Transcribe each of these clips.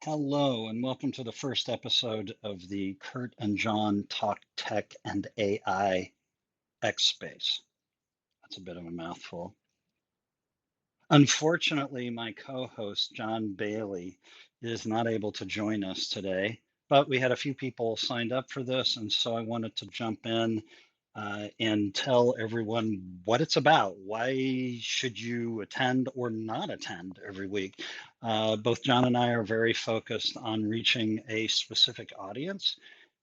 Hello, and welcome to the first episode of the Curt and John Talk Tech and AI X Space. That's a bit of a mouthful. Unfortunately, my co host, John Bailey, is not able to join us today, but we had a few people signed up for this, and so I wanted to jump in and tell everyone what it's about. Why should you attend or not attend every week? Both John and I are very focused on reaching a specific audience,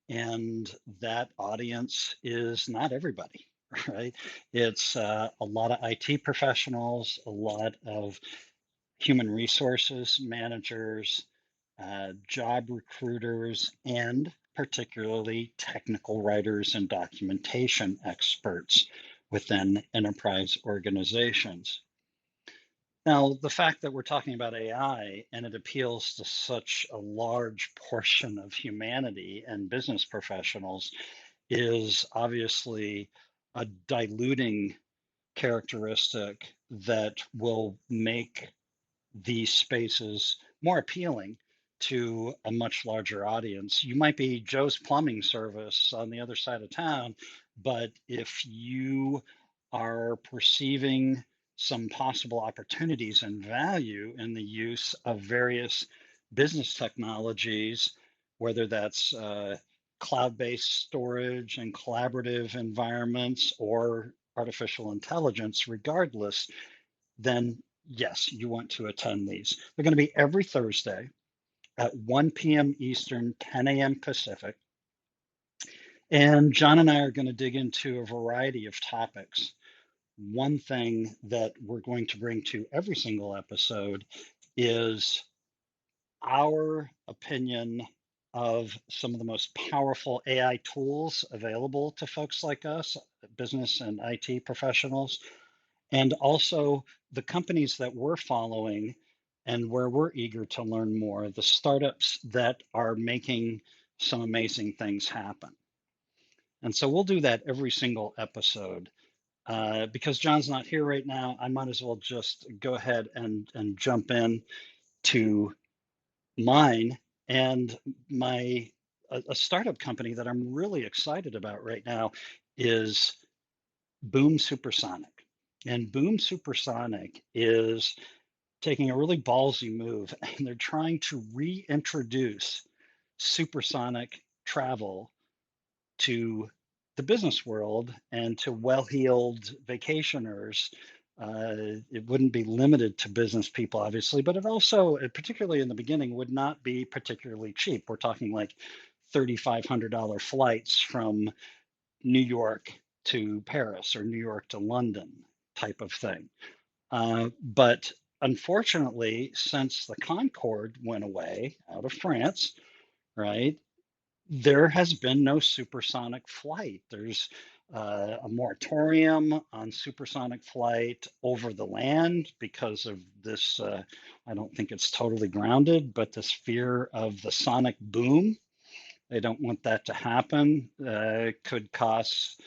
and that audience is not everybody, right? It's a lot of IT professionals, a lot of human resources managers, job recruiters, and particularly technical writers and documentation experts within enterprise organizations. Now, the fact that we're talking about AI and it appeals to such a large portion of humanity and business professionals is obviously a diluting characteristic that will make these spaces more appealing to a much larger audience. You might be Joe's Plumbing Service on the other side of town, but if you are perceiving some possible opportunities and value in the use of various business technologies, whether that's cloud-based storage and collaborative environments or artificial intelligence, regardless, then yes, you want to attend these. They're going to be every Thursday at 1 p.m. Eastern, 10 a.m. Pacific. And John and I are going to dig into a variety of topics. One thing that we're going to bring to every single episode is our opinion of some of the most powerful AI tools available to folks like us, business and IT professionals, and also the companies that we're following and where we're eager to learn more, the startups that are making some amazing things happen. And so we'll do that every single episode. Because John's not here right now, I might as well just go ahead and jump in to mine and my a startup company that I'm really excited about right now is Boom Supersonic. And Boom Supersonic is taking a really ballsy move, and they're trying to reintroduce supersonic travel to the business world and to well-heeled vacationers. It wouldn't be limited to business people, obviously, but it also, particularly in the beginning, would not be particularly cheap. We're talking like $3,500 flights from New York to Paris or New York to London type of thing. But unfortunately, since the Concorde went away out of France, right, there has been no supersonic flight. There's a moratorium on supersonic flight over the land because of this. I don't think it's totally grounded, but this fear of the sonic boom. They don't want that to happen. Could cost,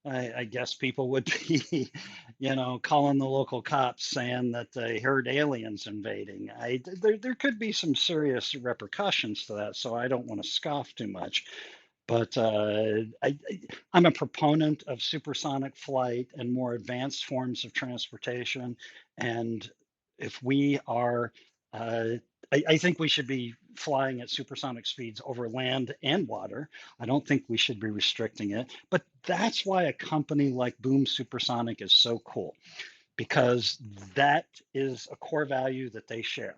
I guess people would be, calling the local cops saying that they heard aliens invading. There could be some serious repercussions to that, so I don't want to scoff too much. But I'm a proponent of supersonic flight and more advanced forms of transportation. And if we are, uh, I think we should be flying at supersonic speeds over land and water. I don't think we should be restricting it. But that's why a company like Boom Supersonic is so cool, because that is a core value that they share.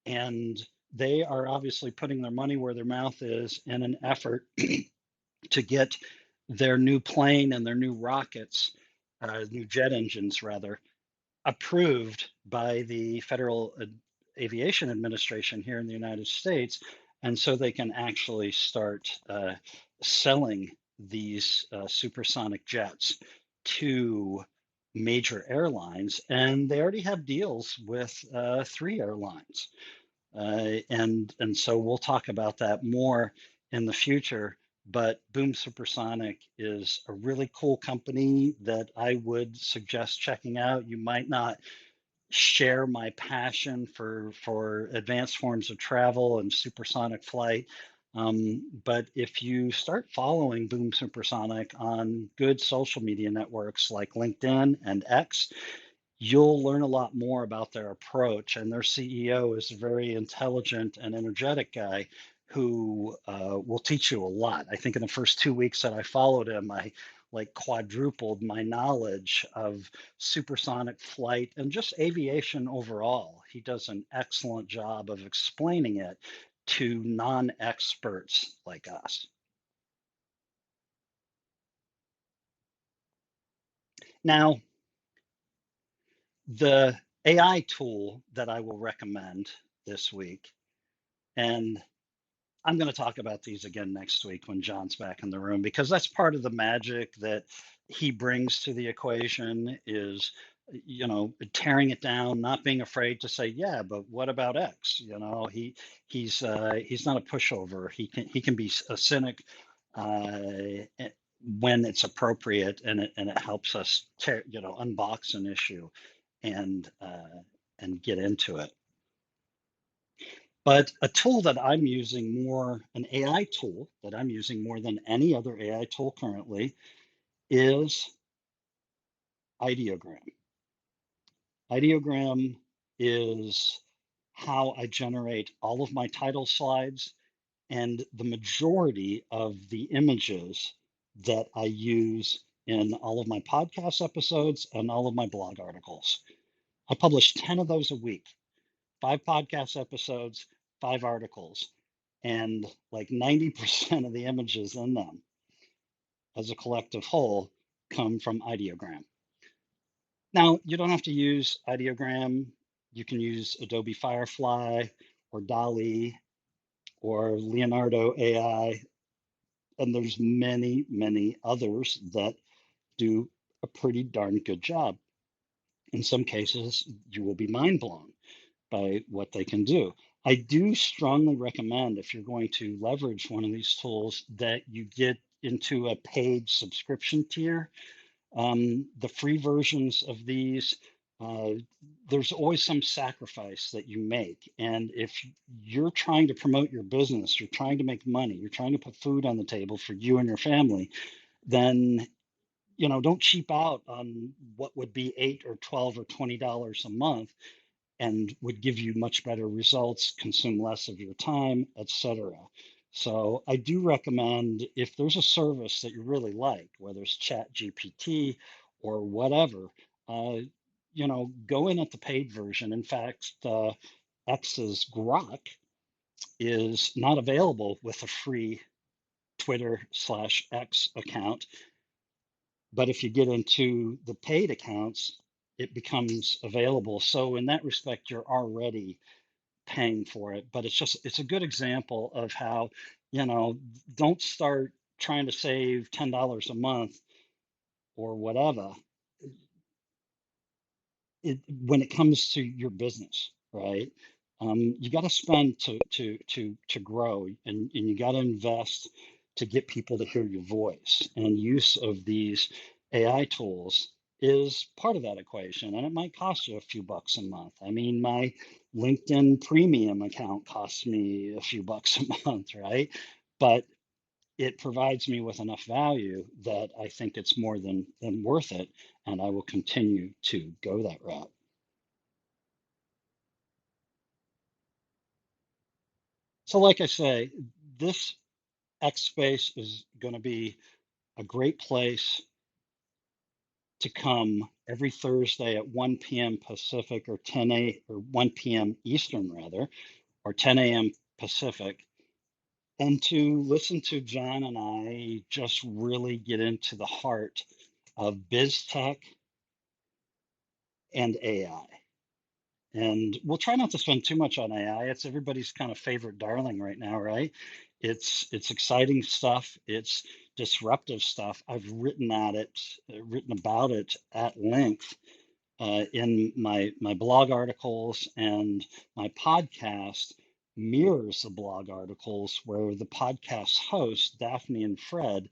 And they are obviously putting their money where their mouth is in an effort to get their new plane and their new rockets, new jet engines rather, approved by the Federal Aviation Administration here in the United States. And so they can actually start selling these supersonic jets to major airlines. And they already have deals with 3 airlines. And so we'll talk about that more in the future. But Boom Supersonic is a really cool company that I would suggest checking out. You might not share my passion for advanced forms of travel and supersonic flight. But if you start following Boom Supersonic on good social media networks like LinkedIn and X, you'll learn a lot more about their approach. And their CEO is a very intelligent and energetic guy who will teach you a lot. I think in the first 2 weeks that I followed him, I like quadrupled my knowledge of supersonic flight and just aviation overall. He does an excellent job of explaining it to non-experts like us. Now, the AI tool that I will recommend this week, and I'm going to talk about these again next week when John's back in the room, because that's part of the magic that he brings to the equation is, tearing it down, not being afraid to say, yeah, but what about X? He's not a pushover. He can be a cynic uh, when it's appropriate, and it helps us unbox an issue and get into it. But a tool that I'm using more, an AI tool that I'm using more than any other AI tool currently is Ideogram. Ideogram is how I generate all of my title slides and the majority of the images that I use in all of my podcast episodes and all of my blog articles. I publish 10 of those a week, 5 podcast episodes, 5 articles, and like 90% of the images in them as a collective whole come from Ideogram. Now, you don't have to use Ideogram. You can use Adobe Firefly or DALL-E or Leonardo AI, and there's many, many others that do a pretty darn good job. In some cases, you will be mind blown by what they can do. I do strongly recommend, if you're going to leverage one of these tools, that you get into a paid subscription tier. The free versions of these, uh, there's always some sacrifice that you make. And if you're trying to promote your business, you're trying to make money, you're trying to put food on the table for you and your family, then don't cheap out on what would be 8 or 12 or $20 a month and would give you much better results, consume less of your time, etc. So I do recommend, if there's a service that you really like, whether it's Chat GPT or whatever, go in at the paid version. In fact, X's Grok is not available with a free Twitter/X account. But if you get into the paid accounts, it becomes available. So in that respect, you're already paying for it. But it's a good example of how, you know, don't start trying to save $10 a month or whatever when it comes to your business, right? You got to spend to grow, and you got to invest to get people to hear your voice. And use of these AI tools is part of that equation, and it might cost you a few bucks a month. I mean, my LinkedIn premium account costs me a few bucks a month, right? But it provides me with enough value that I think it's more than worth it, and I will continue to go that route. So, like I say, this X Space is going to be a great place to come every Thursday at 1 p.m. Pacific, or 1 p.m. Eastern rather, or 10 a.m. Pacific, and to listen to John and I just really get into the heart of biz tech and AI. And we'll try not to spend too much on AI. It's everybody's kind of favorite darling right now, right? It's exciting stuff. It's disruptive stuff. I've written about it at length in my blog articles, and my podcast mirrors the blog articles, where the podcast hosts, Daphne and Fred,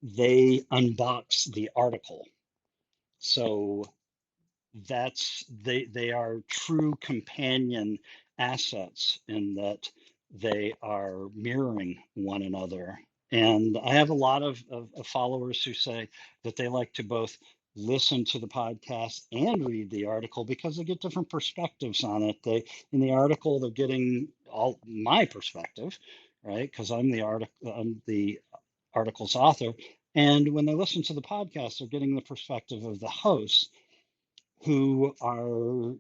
they unbox the article. So they are true companion assets in that they are mirroring one another. And I have a lot of followers who say that they like to both listen to the podcast and read the article because they get different perspectives on it. They in the article they're getting all my perspective, right? Because I'm the article's author. And when they listen to the podcast, they're getting the perspective of the host who are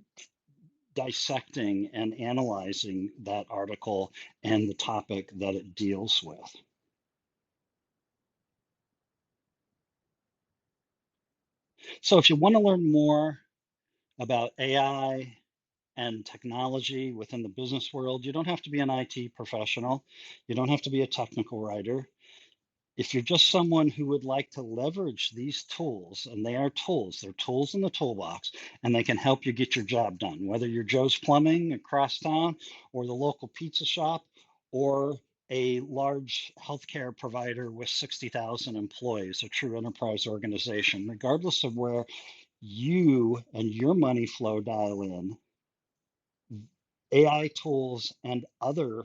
dissecting and analyzing that article and the topic that it deals with. So if you want to learn more about AI and technology within the business world, you don't have to be an IT professional. You don't have to be a technical writer. If you're just someone who would like to leverage these tools, and they are tools, they're tools in the toolbox, and they can help you get your job done, whether you're Joe's Plumbing across town or the local pizza shop or a large healthcare provider with 60,000 employees, a true enterprise organization, regardless of where you and your money flow dial in, AI tools and other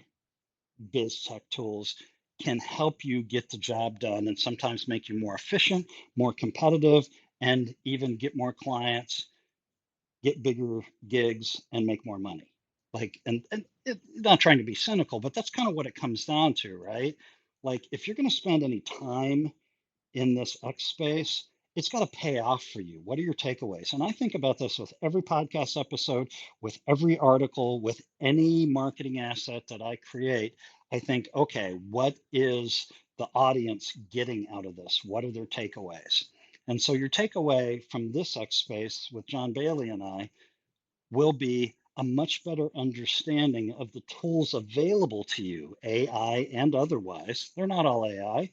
biz tech tools can help you get the job done and sometimes make you more efficient, more competitive, and even get more clients, get bigger gigs, and make more money. Like, and not trying to be cynical, but that's kind of what it comes down to, right? Like, if you're going to spend any time in this X space, it's got to pay off for you. What are your takeaways? And I think about this with every podcast episode, with every article, with any marketing asset that I create. I think, okay, what is the audience getting out of this? What are their takeaways? And so your takeaway from this X space with John Bailey and I will be a much better understanding of the tools available to you, AI and otherwise. They're not all AI,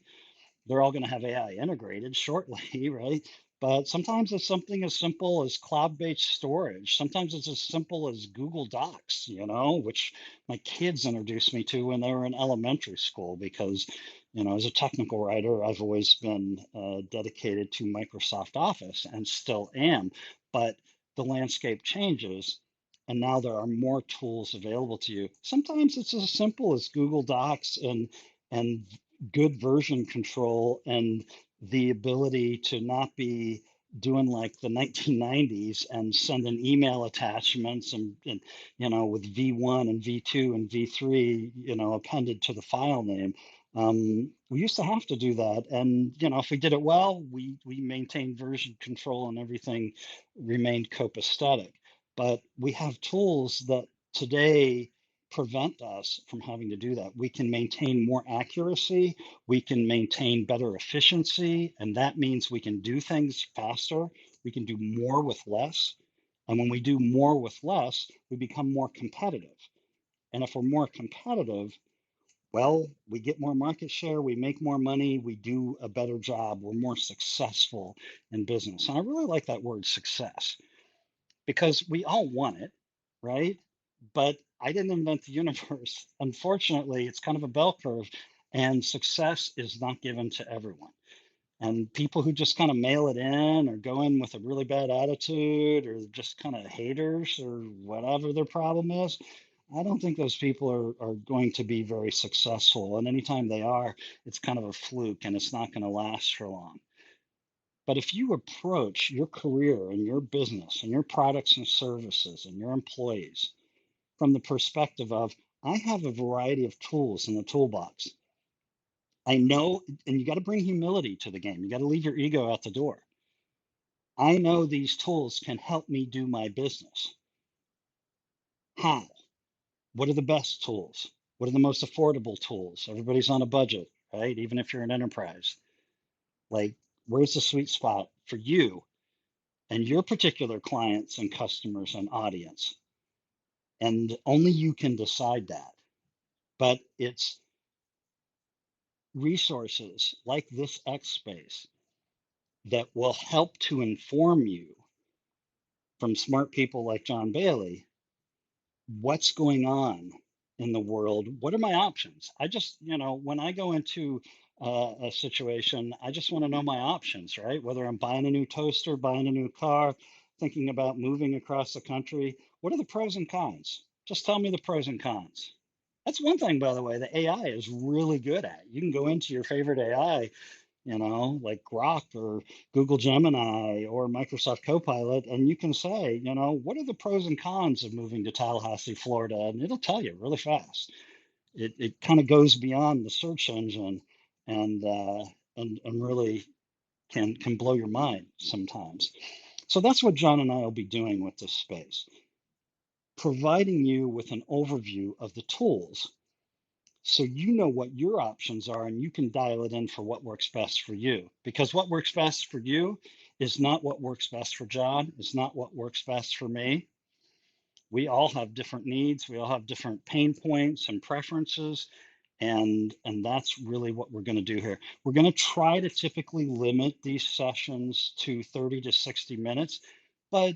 they're all going to have AI integrated shortly, right? But sometimes it's something as simple as cloud-based storage. Sometimes it's as simple as Google Docs, which my kids introduced me to when they were in elementary school because, as a technical writer, I've always been dedicated to Microsoft Office and still am. But the landscape changes, and now there are more tools available to you. Sometimes it's as simple as Google Docs and good version control and the ability to not be doing like the 1990s and sending email attachments and with V1 and V2 and V3 appended to the file name. We used to have to do that, and if we did it well, we maintained version control and everything remained copacetic. But we have tools that today prevent us from having to do that. We can maintain more accuracy, we can maintain better efficiency, and that means we can do things faster, we can do more with less. And when we do more with less, we become more competitive. And if we're more competitive, well, we get more market share, we make more money, we do a better job, we're more successful in business. And I really like that word success because we all want it, right? But I didn't invent the universe. Unfortunately, it's kind of a bell curve, and success is not given to everyone. And people who just kind of mail it in or go in with a really bad attitude or just kind of haters or whatever their problem is, I don't think those people are going to be very successful. And anytime they are, it's kind of a fluke and it's not going to last for long. But if you approach your career and your business and your products and services and your employees from the perspective of, I have a variety of tools in the toolbox. I know, and you got to bring humility to the game. You got to leave your ego at the door. I know these tools can help me do my business. How? What are the best tools? What are the most affordable tools? Everybody's on a budget, right? Even if you're an enterprise. Like, where's the sweet spot for you and your particular clients and customers and audience? And only you can decide that. But it's resources like this X space that will help to inform you from smart people like John Bailey what's going on in the world. What are my options? I just, when I go into a situation, I just want to know my options, right? Whether I'm buying a new toaster, buying a new car, thinking about moving across the country, what are the pros and cons? Just tell me the pros and cons. That's one thing, by the way, the AI is really good at. You can go into your favorite AI, like Grok or Google Gemini or Microsoft Copilot, and you can say, what are the pros and cons of moving to Tallahassee, Florida? And it'll tell you really fast. It kind of goes beyond the search engine and and really can blow your mind sometimes. So that's what John and I will be doing with this space, providing you with an overview of the tools so you know what your options are and you can dial it in for what works best for you. Because what works best for you is not what works best for John, it's not what works best for me. We all have different needs, we all have different pain points and preferences, and that's really what we're going to do here. We're going to try to typically limit these sessions to 30 to 60 minutes, but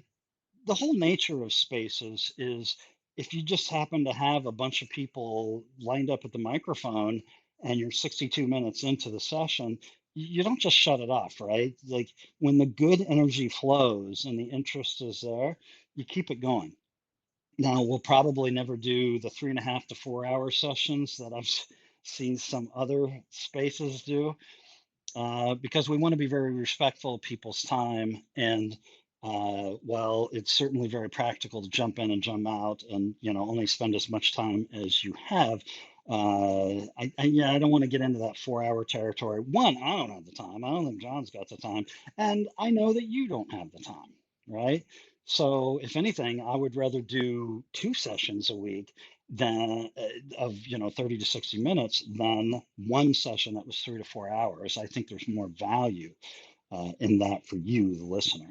the whole nature of spaces is if you just happen to have a bunch of people lined up at the microphone and you're 62 minutes into the session, you don't just shut it off, right? Like when the good energy flows and the interest is there, you keep it going. Now, we'll probably never do the 3.5 to 4 hour sessions that I've seen some other spaces do, because we want to be very respectful of people's time. And while it's certainly very practical to jump in and jump out and only spend as much time as you have, I don't want to get into that 4 hour territory. One, I don't have the time. I don't think John's got the time, and I know that you don't have the time, right? So if anything, I would rather do two sessions a week than of 30 to 60 minutes than one session that was 3 to 4 hours. I think there's more value in that for you, the listener.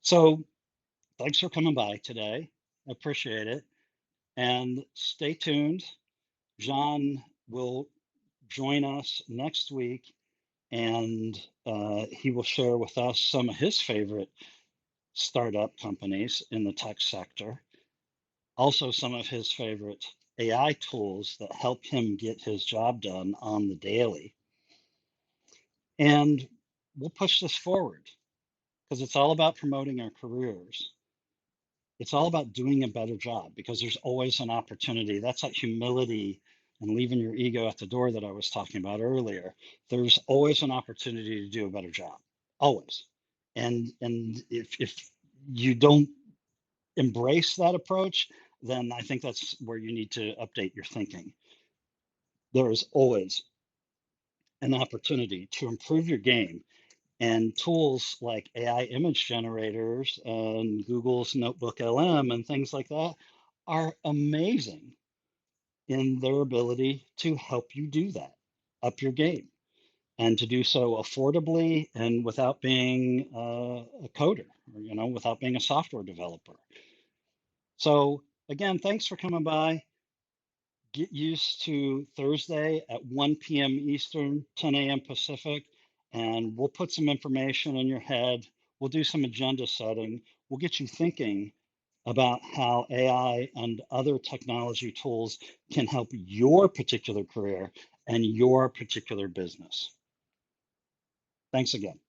So thanks for coming by today. I appreciate it. And stay tuned. John will join us next week, and he will share with us some of his favorite startup companies in the tech sector. Also, some of his favorite AI tools that help him get his job done on the daily. And we'll push this forward because it's all about promoting our careers. It's all about doing a better job because there's always an opportunity. That's that humility and leaving your ego at the door that I was talking about earlier. There's always an opportunity to do a better job, always. And if you don't embrace that approach, then I think that's where you need to update your thinking. There is always an opportunity to improve your game, and tools like AI image generators and Google's Notebook LM and things like that are amazing in their ability to help you do that, up your game, and to do so affordably and without being a coder or, without being a software developer. So again, thanks for coming by. Get used to Thursday at 1 p.m. Eastern, 10 a.m. Pacific, and we'll put some information in your head. We'll do some agenda setting. We'll get you thinking about how AI and other technology tools can help your particular career and your particular business. Thanks again.